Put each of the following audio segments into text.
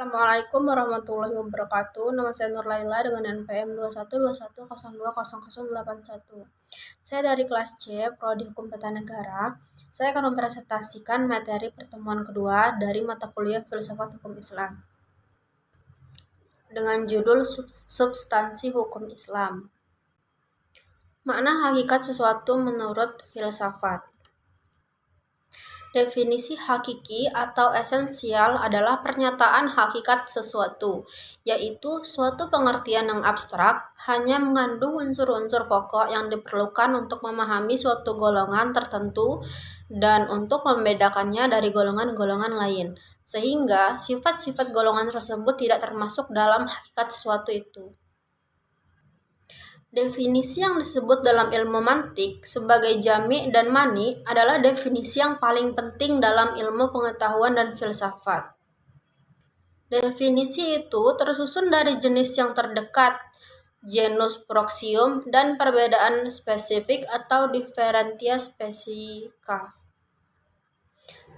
Assalamualaikum warahmatullahi wabarakatuh. Nama saya Nur Laila dengan NPM 2121020081. Saya dari kelas C, Prodi Hukum Tata Negara. Saya akan mempresentasikan materi pertemuan kedua dari mata kuliah Filsafat Hukum Islam dengan judul Substansi Hukum Islam. Makna hakikat sesuatu menurut filsafat. Definisi hakiki atau esensial adalah pernyataan hakikat sesuatu, yaitu suatu pengertian yang abstrak hanya mengandung unsur-unsur pokok yang diperlukan untuk memahami suatu golongan tertentu dan untuk membedakannya dari golongan-golongan lain, sehingga sifat-sifat golongan tersebut tidak termasuk dalam hakikat sesuatu itu. Definisi yang disebut dalam ilmu mantik sebagai jami' dan mani adalah definisi yang paling penting dalam ilmu pengetahuan dan filsafat. Definisi itu tersusun dari jenis yang terdekat, genus proxium, dan perbedaan spesifik atau differentia specifica.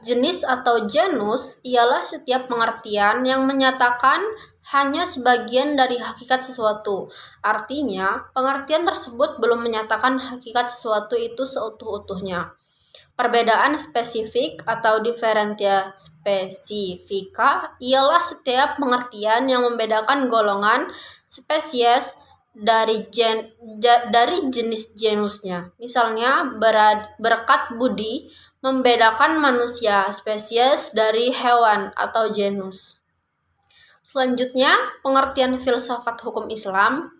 Jenis atau genus ialah setiap pengertian yang menyatakan hanya sebagian dari hakikat sesuatu. Artinya, pengertian tersebut belum menyatakan hakikat sesuatu itu seutuh-utuhnya. Perbedaan spesifik atau differentia specifica ialah setiap pengertian yang membedakan golongan, spesies dari jenis genusnya. Misalnya, berkat budi membedakan manusia, spesies dari hewan atau genus. Selanjutnya, pengertian filsafat hukum Islam.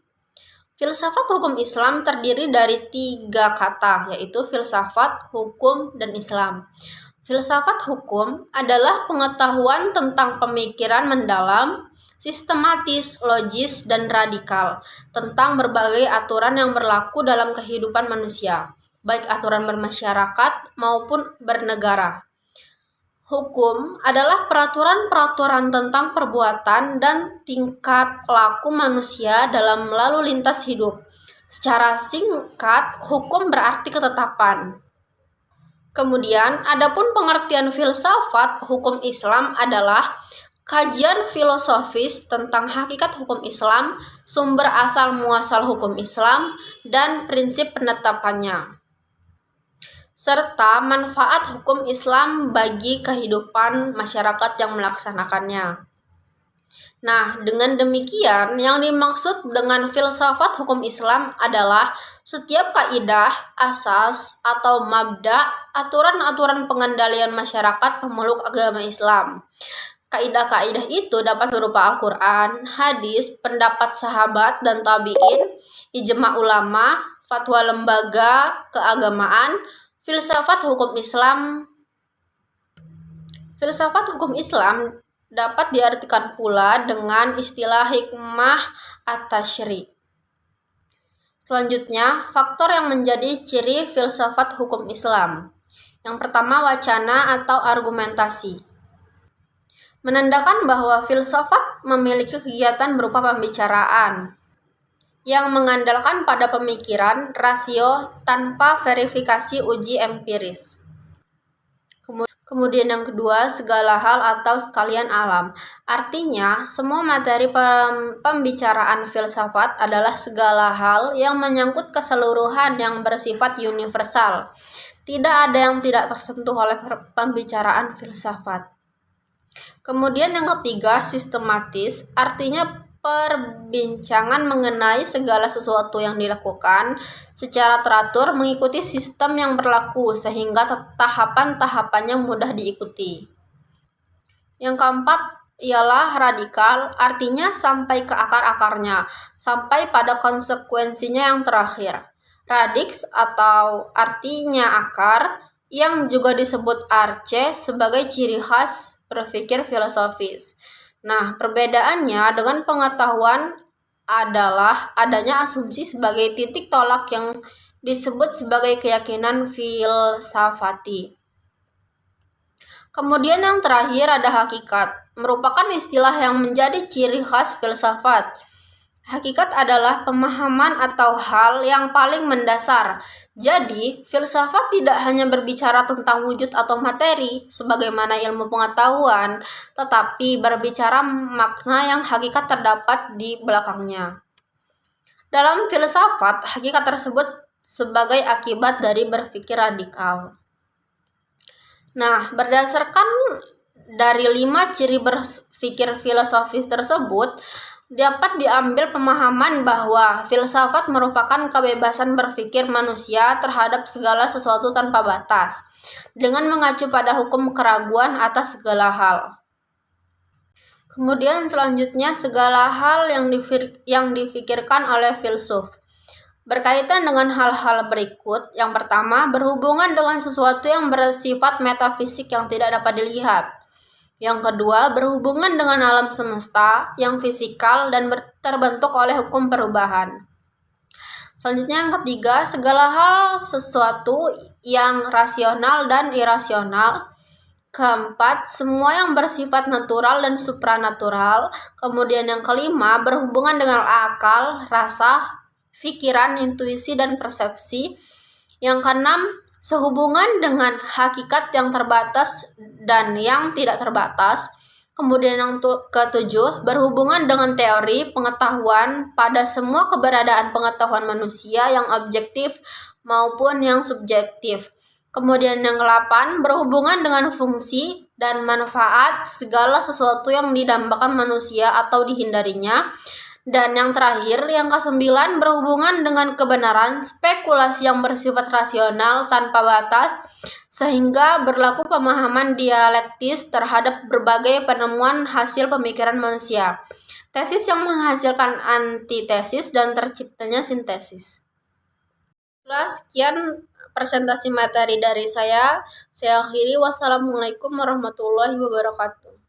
Filsafat hukum Islam terdiri dari 3 kata, yaitu filsafat, hukum, dan Islam. Filsafat hukum adalah pengetahuan tentang pemikiran mendalam, sistematis, logis, dan radikal tentang berbagai aturan yang berlaku dalam kehidupan manusia, baik aturan bermasyarakat maupun bernegara. Hukum adalah peraturan-peraturan tentang perbuatan dan tingkat laku manusia dalam lalu lintas hidup. Secara singkat, hukum berarti ketetapan. Kemudian, adapun pengertian filsafat hukum Islam adalah kajian filosofis tentang hakikat hukum Islam, sumber asal muasal hukum Islam, dan prinsip penetapannya, serta manfaat hukum Islam bagi kehidupan masyarakat yang melaksanakannya. Nah, dengan demikian, yang dimaksud dengan filsafat hukum Islam adalah setiap kaidah, asas, atau mabda, aturan-aturan pengendalian masyarakat pemeluk agama Islam. Kaidah-kaidah itu dapat berupa Al-Quran, hadis, pendapat sahabat dan tabi'in, ijma ulama, fatwa lembaga keagamaan. Filsafat hukum Islam dapat diartikan pula dengan istilah hikmah at-tasyri'. Selanjutnya, faktor yang menjadi ciri filsafat hukum Islam. Yang pertama, wacana atau argumentasi. Menandakan bahwa filsafat memiliki kegiatan berupa pembicaraan yang mengandalkan pada pemikiran rasio tanpa verifikasi uji empiris. Kemudian yang kedua, segala hal atau sekalian alam. Artinya, semua materi pembicaraan filsafat adalah segala hal yang menyangkut keseluruhan yang bersifat universal. Tidak ada yang tidak tersentuh oleh pembicaraan filsafat. Kemudian yang ketiga, sistematis. Artinya, perbincangan mengenai segala sesuatu yang dilakukan secara teratur mengikuti sistem yang berlaku sehingga tahapan-tahapannya mudah diikuti. Yang keempat ialah radikal, artinya sampai ke akar-akarnya, sampai pada konsekuensinya yang terakhir. Radix atau artinya akar, yang juga disebut arce sebagai ciri khas berpikir filosofis. Nah, perbedaannya dengan pengetahuan adalah adanya asumsi sebagai titik tolak yang disebut sebagai keyakinan filsafati. Kemudian yang terakhir ada hakikat, merupakan istilah yang menjadi ciri khas filsafat. Hakikat adalah pemahaman atau hal yang paling mendasar. Jadi, filsafat tidak hanya berbicara tentang wujud atau materi sebagaimana ilmu pengetahuan, tetapi berbicara makna yang hakikat terdapat di belakangnya. Dalam filsafat, hakikat tersebut sebagai akibat dari berpikir radikal. Nah, berdasarkan dari 5 ciri berpikir filosofis tersebut, dapat diambil pemahaman bahwa filsafat merupakan kebebasan berpikir manusia terhadap segala sesuatu tanpa batas, dengan mengacu pada hukum keraguan atas segala hal. Kemudian selanjutnya, segala hal yang difikirkan oleh filsuf berkaitan dengan hal-hal berikut. Yang pertama, berhubungan dengan sesuatu yang bersifat metafisik yang tidak dapat dilihat. Yang kedua, berhubungan dengan alam semesta yang fisikal dan terbentuk oleh hukum perubahan. Selanjutnya yang ketiga, segala hal sesuatu yang rasional dan irasional. Keempat, semua yang bersifat natural dan supranatural. Kemudian yang kelima, berhubungan dengan akal, rasa, pikiran, intuisi, dan persepsi. Yang keenam, sehubungan dengan hakikat yang terbatas dan yang tidak terbatas. Kemudian yang ketujuh, berhubungan dengan teori pengetahuan pada semua keberadaan pengetahuan manusia yang objektif maupun yang subjektif. Kemudian yang ke-8, berhubungan dengan fungsi dan manfaat segala sesuatu yang didambakan manusia atau dihindarinya. Dan yang terakhir, yang ke-9, berhubungan dengan kebenaran, spekulasi yang bersifat rasional tanpa batas, sehingga berlaku pemahaman dialektis terhadap berbagai penemuan hasil pemikiran manusia. Tesis yang menghasilkan antitesis dan terciptanya sintesis. Sekian presentasi materi dari saya. Saya akhiri. Wassalamualaikum warahmatullahi wabarakatuh.